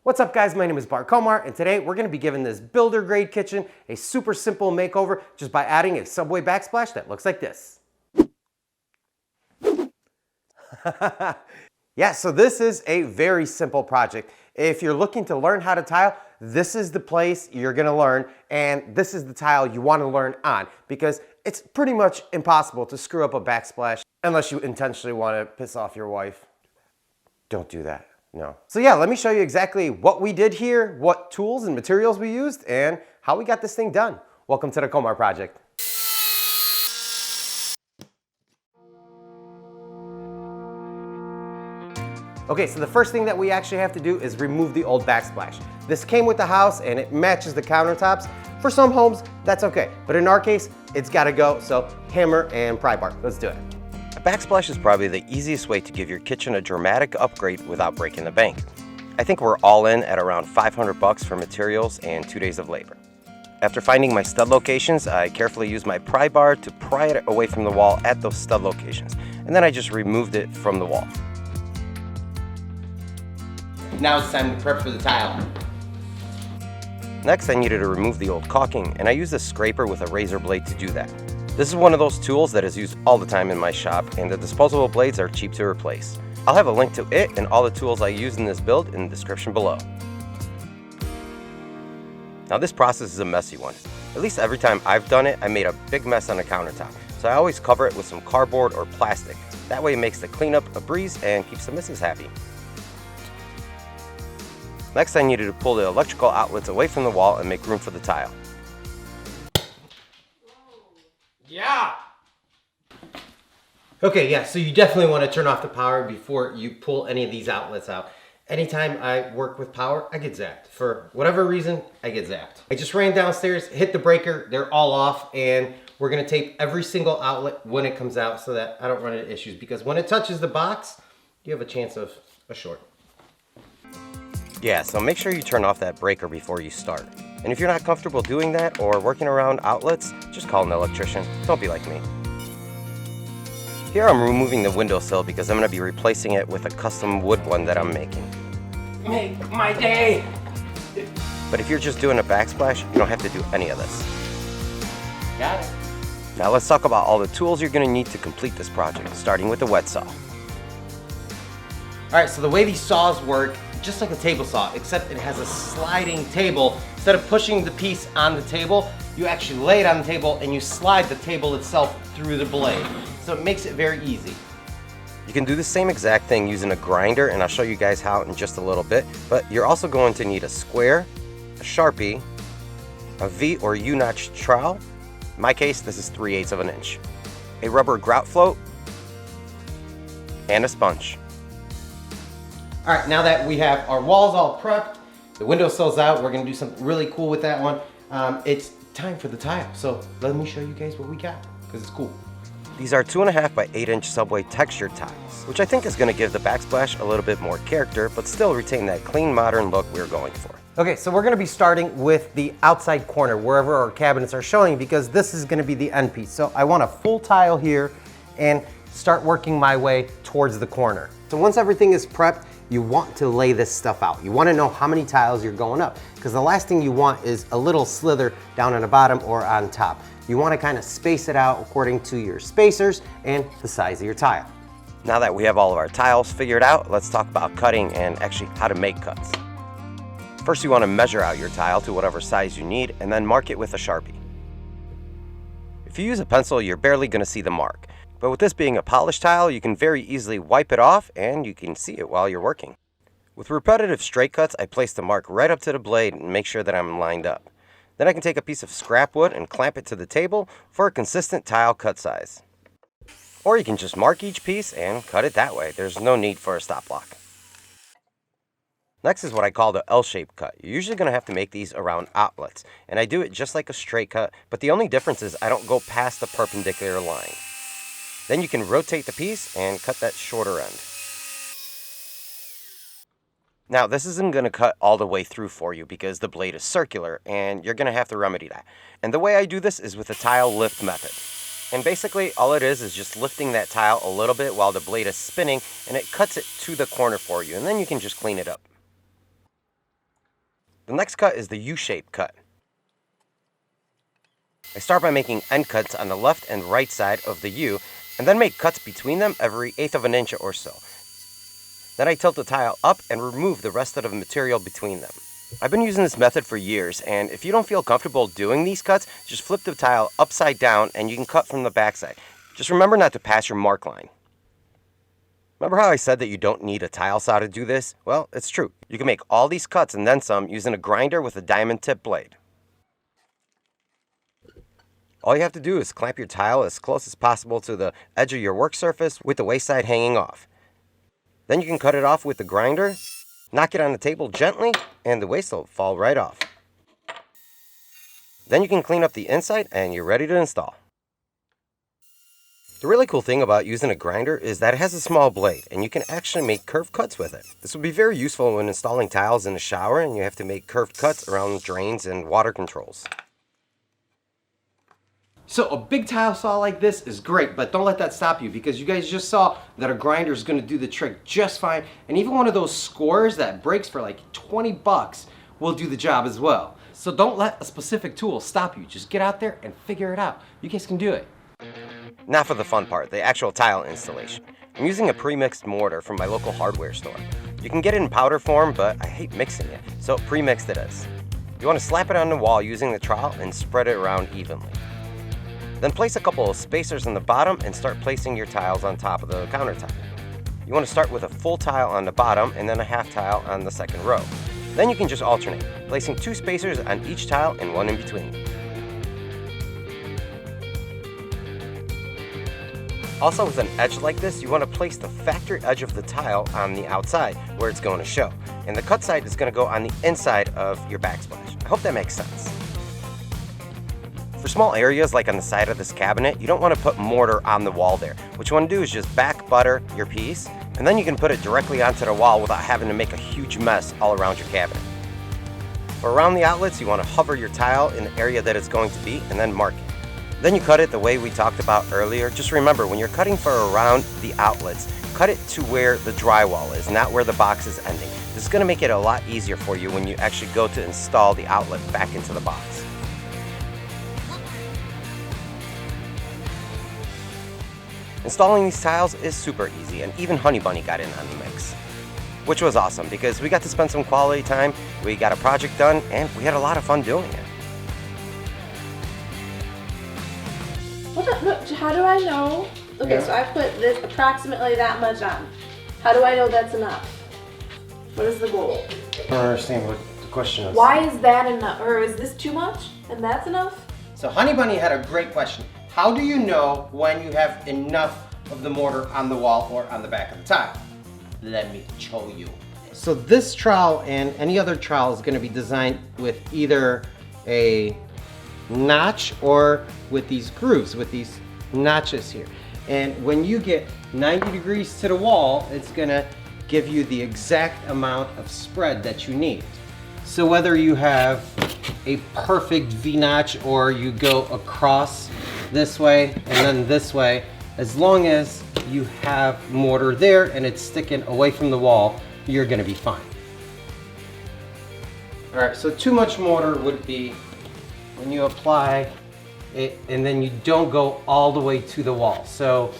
What's up guys, my name is Bart Komar and today we're going to be giving this builder grade kitchen a super simple makeover just by adding a Subway backsplash that looks like this. Yeah, so this is a very simple project. If you're looking to learn how to tile, this is the place you're going to learn, and this is the tile you want to learn on because it's pretty much impossible to screw up a backsplash unless you intentionally want to piss off your wife. Don't do that. No. So yeah, let me show you exactly what we did here, what tools and materials we used, and how we got this thing done. Welcome to the Komar Project. Okay, so the first thing that we actually have to do is remove the old backsplash. This came with the house and it matches the countertops. For some homes, that's okay. But in our case, it's gotta go, so hammer and pry bar. Let's do it. A backsplash is probably the easiest way to give your kitchen a dramatic upgrade without breaking the bank. I think we're all in at around $500 for materials and 2 days of labor. After finding my stud locations, I carefully used my pry bar to pry it away from the wall at those stud locations, and then I just removed it from the wall. Now it's time to prep for the tile. Next, I needed to remove the old caulking, and I used a scraper with a razor blade to do that. This is one of those tools that is used all the time in my shop, and the disposable blades are cheap to replace. I'll have a link to it and all the tools I used in this build in the description below. Now this process is a messy one. At least every time I've done it, I made a big mess on the countertop, so I always cover it with some cardboard or plastic. That way it makes the cleanup a breeze and keeps the missus happy. Next, I needed to pull the electrical outlets away from the wall and make room for the tile. Yeah! Okay, yeah, so you definitely want to turn off the power before you pull any of these outlets out. Anytime I work with power, I get zapped. For whatever reason, I get zapped. I just ran downstairs, hit the breaker, they're all off, and we're gonna tape every single outlet when it comes out so that I don't run into issues, because when it touches the box, you have a chance of a short. Yeah, so make sure you turn off that breaker before you start. And if you're not comfortable doing that or working around outlets, just call an electrician. Don't be like me. Here I'm removing the windowsill because I'm going to be replacing it with a custom wood one that I'm making. Make my day! But if you're just doing a backsplash, you don't have to do any of this. Got it. Now let's talk about all the tools you're going to need to complete this project, starting with the wet saw. Alright, so the way these saws work, just like a table saw, except it has a sliding table. Instead of pushing the piece on the table, you actually lay it on the table and you slide the table itself through the blade. So it makes it very easy. You can do the same exact thing using a grinder, and I'll show you guys how in just a little bit, but you're also going to need a square, a Sharpie, a V or U-notch trowel. In my case, this is 3/8 of an inch, a rubber grout float, and a sponge. All right, now that we have our walls all prepped, the windowsill's out, we're gonna do something really cool with that one. It's time for the tile. So let me show you guys what we got, because it's cool. These are 2.5 by 8-inch Subway textured tiles, which I think is gonna give the backsplash a little bit more character, but still retain that clean, modern look we're going for. Okay, so we're gonna be starting with the outside corner, wherever our cabinets are showing, because this is gonna be the end piece. So I want a full tile here and start working my way towards the corner. So once everything is prepped, you want to lay this stuff out. You want to know how many tiles you're going up, because the last thing you want is a little slither down on the bottom or on top. You want to kind of space it out according to your spacers and the size of your tile. Now that we have all of our tiles figured out, let's talk about cutting and actually how to make cuts. First, you want to measure out your tile to whatever size you need and then mark it with a Sharpie. If you use a pencil, you're barely going to see the mark. But with this being a polished tile, you can very easily wipe it off and you can see it while you're working. With repetitive straight cuts, I place the mark right up to the blade and make sure that I'm lined up. Then I can take a piece of scrap wood and clamp it to the table for a consistent tile cut size. Or you can just mark each piece and cut it that way. There's no need for a stop block. Next is what I call the L-shaped cut. You're usually going to have to make these around outlets, and I do it just like a straight cut, but the only difference is I don't go past the perpendicular line. Then you can rotate the piece and cut that shorter end. Now this isn't going to cut all the way through for you because the blade is circular and you're going to have to remedy that. And the way I do this is with the tile lift method. And basically all it is just lifting that tile a little bit while the blade is spinning, and it cuts it to the corner for you, and then you can just clean it up. The next cut is the U-shaped cut. I start by making end cuts on the left and right side of the U, and then make cuts between them every 1/8 of an inch or so. Then I tilt the tile up and remove the rest of the material between them. I've been using this method for years, and if you don't feel comfortable doing these cuts, just flip the tile upside down and you can cut from the backside. Just remember not to pass your mark line. Remember how I said that you don't need a tile saw to do this? Well, it's true. You can make all these cuts and then some using a grinder with a diamond tip blade. All you have to do is clamp your tile as close as possible to the edge of your work surface with the waste side hanging off. Then you can cut it off with the grinder, knock it on the table gently, and the waste will fall right off. Then you can clean up the inside and you're ready to install. The really cool thing about using a grinder is that it has a small blade and you can actually make curved cuts with it. This will be very useful when installing tiles in the shower and you have to make curved cuts around drains and water controls. So a big tile saw like this is great, but don't let that stop you, because you guys just saw that a grinder is going to do the trick just fine. And even one of those scores that breaks for like 20 bucks will do the job as well. So don't let a specific tool stop you. Just get out there and figure it out. You guys can do it. Now for the fun part, the actual tile installation. I'm using a pre-mixed mortar from my local hardware store. You can get it in powder form, but I hate mixing it, so pre-mixed it is. You want to slap it on the wall using the trowel and spread it around evenly. Then place a couple of spacers on the bottom and start placing your tiles on top of the countertop. You want to start with a full tile on the bottom and then a half tile on the second row. Then you can just alternate, placing 2 spacers on each tile and 1 in between. Also, with an edge like this, you want to place the factory edge of the tile on the outside where it's going to show. And the cut side is going to go on the inside of your backsplash. I hope that makes sense. For small areas like on the side of this cabinet, you don't want to put mortar on the wall there. What you want to do is just back butter your piece, and then you can put it directly onto the wall without having to make a huge mess all around your cabinet. For around the outlets, you want to hover your tile in the area that it's going to be and then mark it. Then you cut it the way we talked about earlier. Just remember, when you're cutting for around the outlets, cut it to where the drywall is, not where the box is ending. This is going to make it a lot easier for you when you actually go to install the outlet back into the box. Installing these tiles is super easy, and even Honey Bunny got in on the mix, which was awesome because we got to spend some quality time, we got a project done, and we had a lot of fun doing it. How do I know? Okay, Yeah. so I put this approximately that much on. How do I know that's enough? What is the goal? I don't understand what the question is. Why is that enough? Or is this too much and that's enough? So Honey Bunny had a great question. How do you know when you have enough of the mortar on the wall or on the back of the tile? Let me show you. So this trowel and any other trowel is going to be designed with either a notch or with these grooves, with these notches here. And when you get 90 degrees to the wall, it's going to give you the exact amount of spread that you need. So whether you have a perfect V-notch or you go across this way and then this way, as long as you have mortar there and it's sticking away from the wall, you're going to be fine. All right, so too much mortar would be when you apply it and then you don't go all the way to the wall. So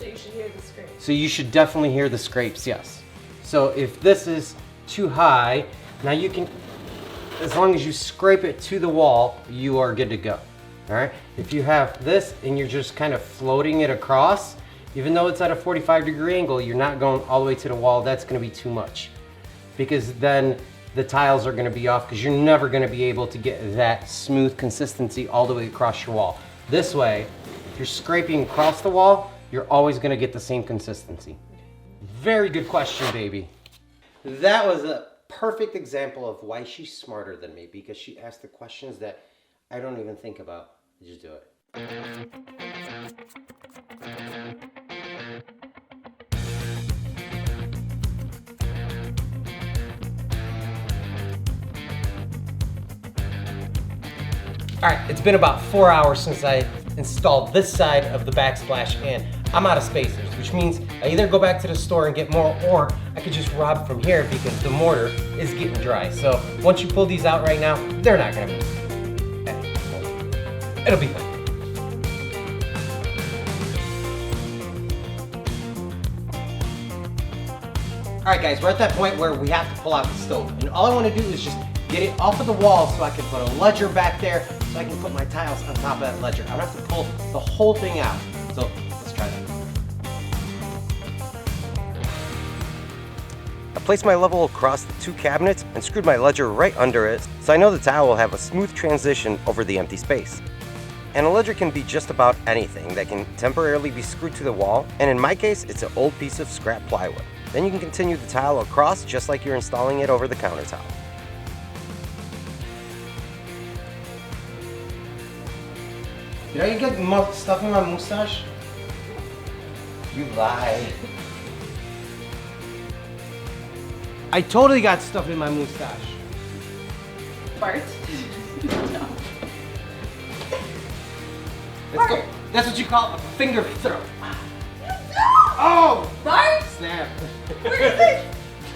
you should hear the scrapes. So you should definitely hear the scrapes, yes. So if this is too high, now you can, as long as you scrape it to the wall, you are good to go. All right. If you have this and you're just kind of floating it across, even though it's at a 45-degree angle, you're not going all the way to the wall, that's going to be too much. Because then the tiles are going to be off because you're never going to be able to get that smooth consistency all the way across your wall. This way, if you're scraping across the wall, you're always going to get the same consistency. Very good question, baby. That was a perfect example of why she's smarter than me, because she asked the questions that I don't even think about. Just do it. All right, it's been about 4 hours since I installed this side of the backsplash, and I'm out of spacers, which means I either go back to the store and get more, or I could just rob from here because the mortar is getting dry. So once you pull these out right now, they're not gonna move. It'll be fine. All right guys, we're at that point where we have to pull out the stove. And all I wanna do is just get it off of the wall so I can put a ledger back there so I can put my tiles on top of that ledger. I don't have to pull the whole thing out. So let's try that. I placed my level across the two cabinets and screwed my ledger right under it, so I know the tile will have a smooth transition over the empty space. And a ledger can be just about anything that can temporarily be screwed to the wall, and in my case, it's an old piece of scrap plywood. Then you can continue the tile across just like you're installing it over the countertop. Did I get stuff in my mustache? You lie. I totally got stuff in my mustache. Bart? No. Let's go. That's what you call a finger throw. Oh! Bart? Snap. Where is it?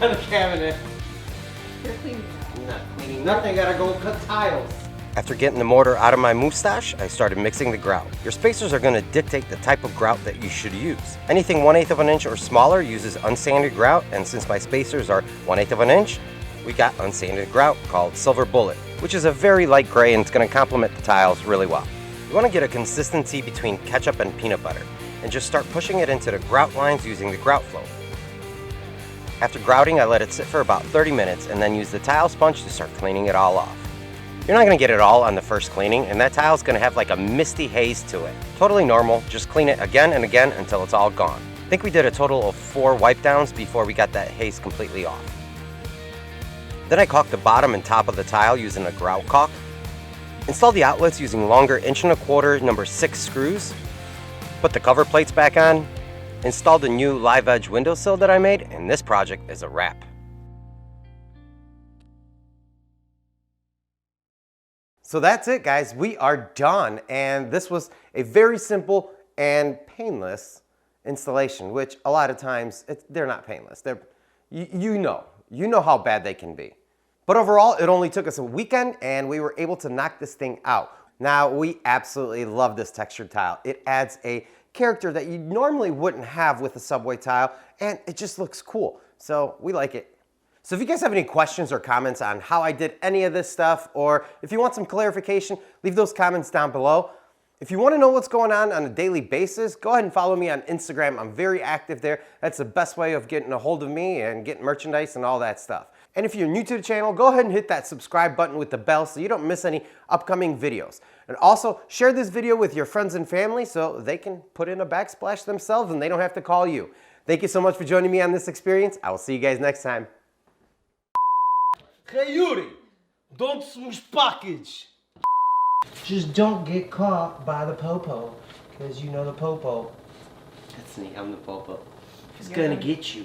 On the cabinet. You're cleaning I'm not cleaning nothing, gotta go cut tiles. After getting the mortar out of my mustache, I started mixing the grout. Your spacers are going to dictate the type of grout that you should use. Anything 1/8 of an inch or smaller uses unsanded grout, and since my spacers are 1/8 of an inch, we got unsanded grout called Silver Bullet, which is a very light gray and it's going to complement the tiles really well. You want to get a consistency between ketchup and peanut butter, and just start pushing it into the grout lines using the grout float. After grouting, I let it sit for about 30 minutes and then use the tile sponge to start cleaning it all off. You're not going to get it all on the first cleaning, and that tile's going to have like a misty haze to it. Totally normal, just clean it again and again until it's all gone. I think we did a total of 4 wipe downs before we got that haze completely off. Then I caulked the bottom and top of the tile using a grout caulk. Installed the outlets using longer 1¼ inch number 6 screws. Put the cover plates back on. Installed a new live edge windowsill that I made, and this project is a wrap. So that's it, guys. We are done. And this was a very simple and painless installation, which a lot of times they're not painless. You know how bad they can be. But overall, it only took us a weekend and we were able to knock this thing out. Now, we absolutely love this textured tile. It adds a character that you normally wouldn't have with a subway tile, and it just looks cool. So we like it. So if you guys have any questions or comments on how I did any of this stuff, or if you want some clarification, leave those comments down below. If you want to know what's going on a daily basis, go ahead and follow me on Instagram. I'm very active there. That's the best way of getting a hold of me and getting merchandise and all that stuff. And if you're new to the channel, go ahead and hit that subscribe button with the bell so you don't miss any upcoming videos. And also, share this video with your friends and family so they can put in a backsplash themselves and they don't have to call you. Thank you so much for joining me on this experience. I will see you guys next time. Hey Yuri, don't swoosh package. Just don't get caught by the popo, because you know the popo. That's me, I'm the popo. He's gonna get you.